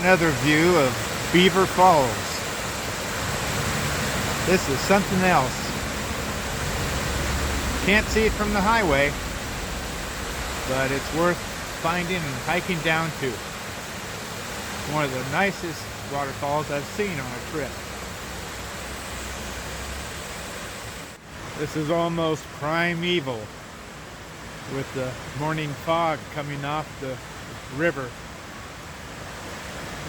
another view of Beaver Falls. This is something else. Can't see it from the highway, but it's worth finding and hiking down to. One of the nicest waterfalls I've seen on a trip. This is almost primeval with the morning fog coming off the river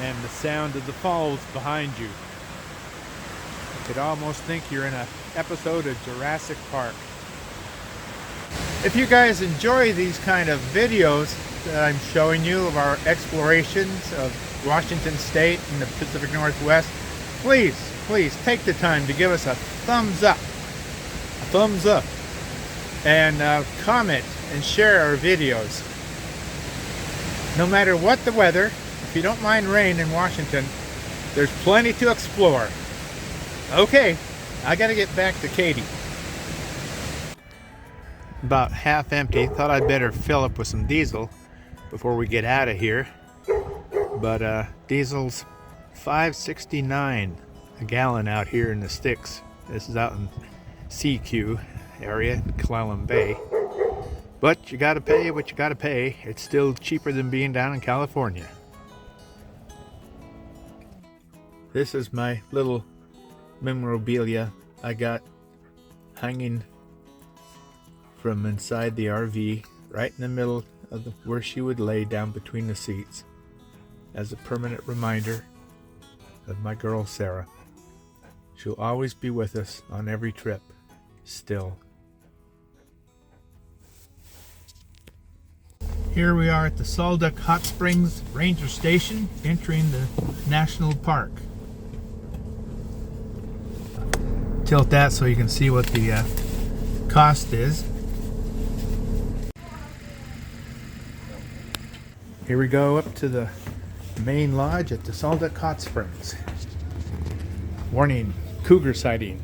and the sound of the falls behind you. You could almost think you're in an episode of Jurassic Park. If you guys enjoy these kind of videos that I'm showing you of our explorations of Washington State and the Pacific Northwest, please take the time to give us a thumbs up. And comment and share our videos. No matter what the weather, if you don't mind rain in Washington, there's plenty to explore. Okay, I gotta get back to Katie. About half empty. Thought I'd better fill up with some diesel before we get out of here. But diesel's $5.69 a gallon out here in the sticks. This is out in CQ area in Clallam Bay. But you gotta pay what you gotta pay. It's still cheaper than being down in California. This is my little memorabilia I got hanging from inside the RV, right in the middle of where she would lay down between the seats, as a permanent reminder of my girl Sarah. She'll always be with us on every trip, still. Here we are at the Sol Duc Hot Springs Ranger Station, entering the National Park. Tilt that so you can see what the cost is. Here we go up to the main lodge at the Sol Duc Hot Springs. Warning, cougar sightings.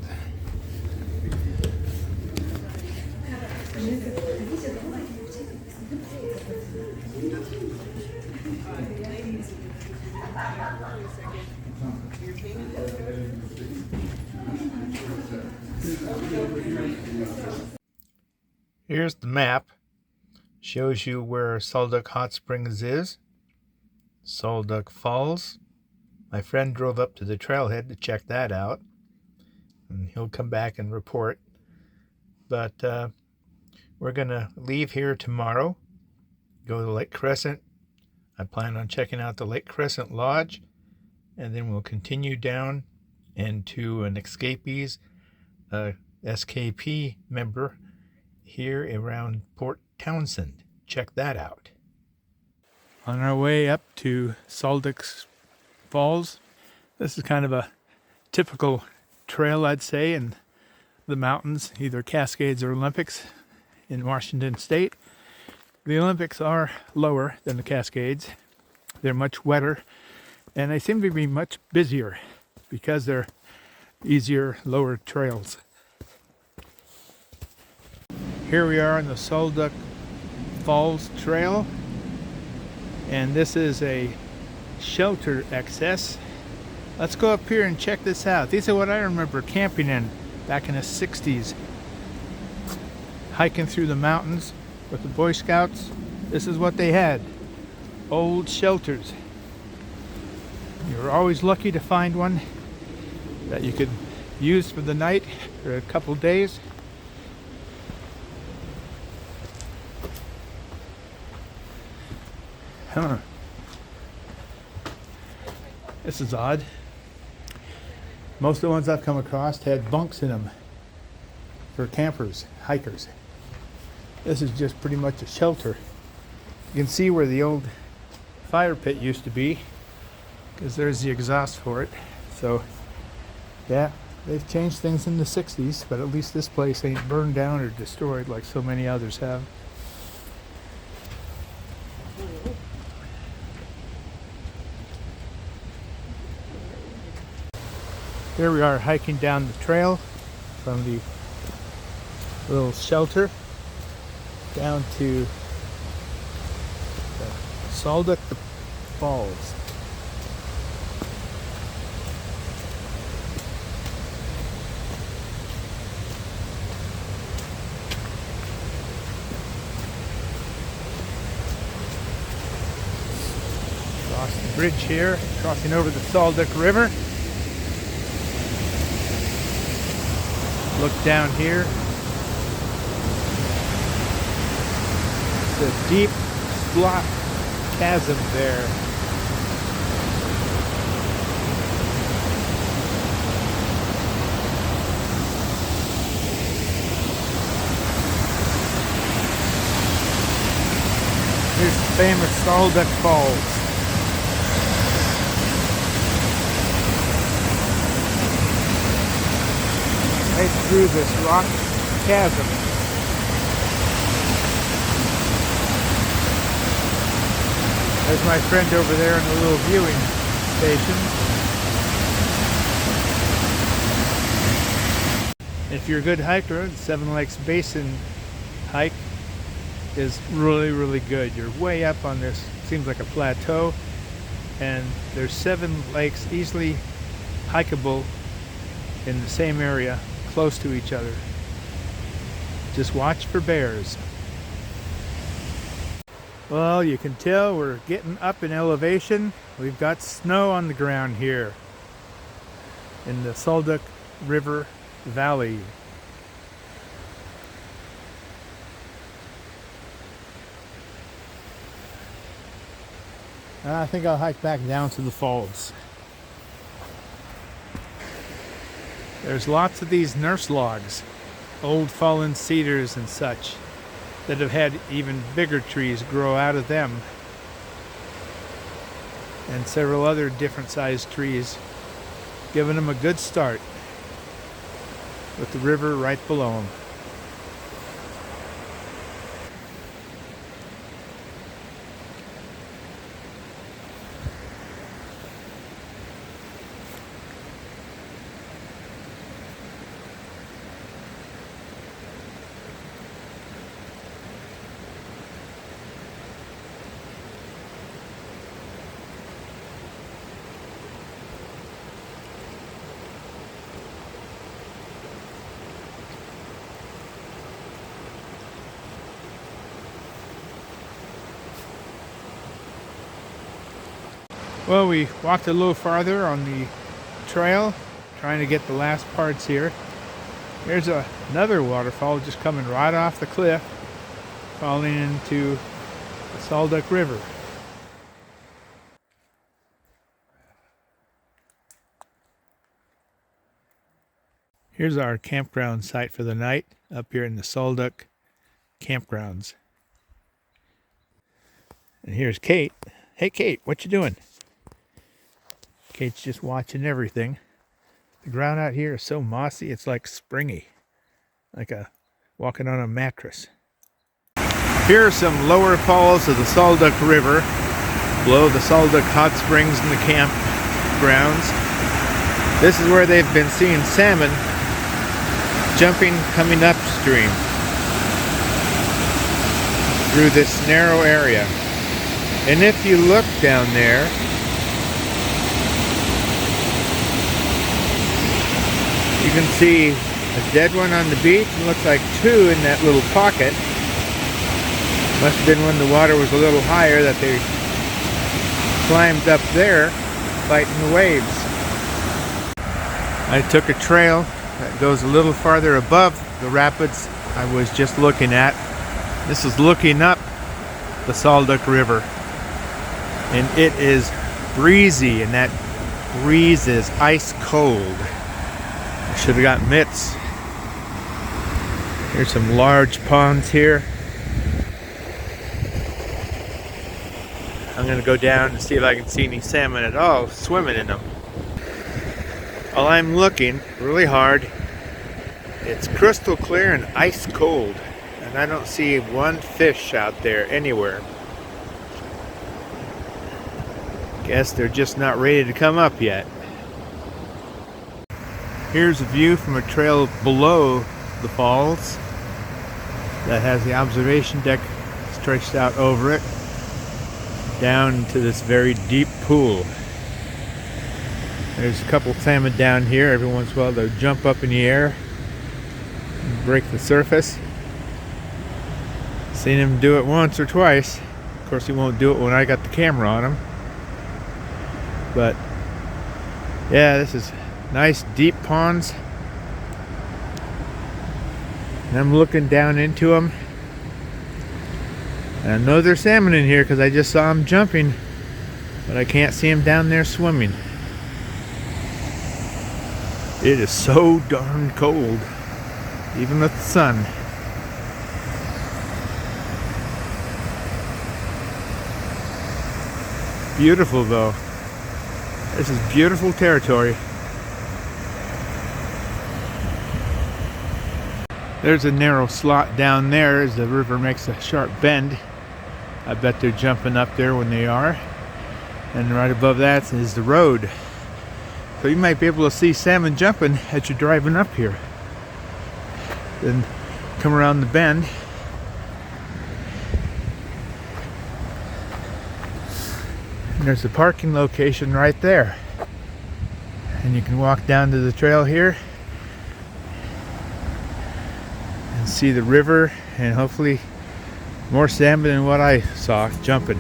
Here's the map. Shows you where Sol Duc Hot Springs is. Sol Duc Falls. My friend drove up to the trailhead to check that out, and he'll come back and report. But we're gonna leave here tomorrow, go to Lake Crescent. I plan on checking out the Lake Crescent Lodge, and then we'll continue down into an escapees SKP member here around Port Townsend. Check that out. On our way up to Sol Duc Falls, this is kind of a typical trail, I'd say, in the mountains, either Cascades or Olympics in Washington State. The Olympics are lower than the Cascades. They're much wetter, and they seem to be much busier because they're easier, lower trails. Here we are on the Sol Duc Falls Trail, and this is a shelter access. Let's go up here and check this out. These are what I remember camping in back in the 60s. Hiking through the mountains with the Boy Scouts. This is what they had. Old shelters. You were always lucky to find one that you could use for the night or a couple days. Huh. This is odd. Most of the ones I've come across had bunks in them for campers, hikers. This is just pretty much a shelter. You can see where the old fire pit used to be, because there's the exhaust for it. So yeah, they've changed things in the 60s, but at least this place ain't burned down or destroyed like so many others have. Here we are hiking down the trail from the little shelter down to the Sol Duc Falls. bridge here, crossing over the Sol Duc River. Look down here. It's a deep slot chasm there. Here's the famous Sol Duc Falls. Right through this rock chasm. There's my friend over there in the little viewing station. If you're a good hiker, the Seven Lakes Basin hike is really, really good. You're way up on this, seems like a plateau, and there's 7 lakes easily hikeable in the same area, close to each other. Just watch for bears. Well, you can tell we're getting up in elevation. We've got snow on the ground here in the Sol Duc River Valley. I think I'll hike back down to the falls. There's lots of these nurse logs, old fallen cedars and such, that have had even bigger trees grow out of them, and several other different sized trees, giving them a good start with the river right below them. Well, we walked a little farther on the trail, trying to get the last parts here. Here's another waterfall just coming right off the cliff, falling into the Sol Duc River. Here's our campground site for the night, up here in the Sol Duc campgrounds. And here's Kate. Hey Kate, what you doing? Kate's just watching everything. The ground out here is so mossy, it's like springy, like walking on a mattress. Here are some lower falls of the Sol Duc River, below the Sol Duc hot springs and the campgrounds. This is where they've been seeing salmon jumping, coming upstream through this narrow area. And if you look down there, you can see a dead one on the beach, and looks like 2 in that little pocket. Must have been when the water was a little higher that they climbed up there, fighting the waves. I took a trail that goes a little farther above the rapids I was just looking at. This is looking up the Sol Duc River, and it is breezy, and that breeze is ice cold. I should have got mitts. Here's some large ponds here. I'm going to go down and see if I can see any salmon at all swimming in them. While I'm looking really hard, it's crystal clear and ice cold, and I don't see one fish out there anywhere. Guess they're just not ready to come up yet. Here's a view from a trail below the falls that has the observation deck stretched out over it, down to this very deep pool. There's a couple salmon down here. Every once in a while they'll jump up in the air and break the surface. Seen him do it once or twice. Of course he won't do it when I got the camera on him. But yeah, this is nice deep ponds. And I'm looking down into them. And I know there's salmon in here because I just saw them jumping, but I can't see them down there swimming. It is so darn cold, even with the sun. Beautiful though. This is beautiful territory. There's a narrow slot down there as the river makes a sharp bend. I bet they're jumping up there when they are. And right above that is the road. So you might be able to see salmon jumping as you're driving up here. Then come around the bend. And there's a parking location right there. And you can walk down to the trail here and see the river and hopefully more salmon than what I saw jumping.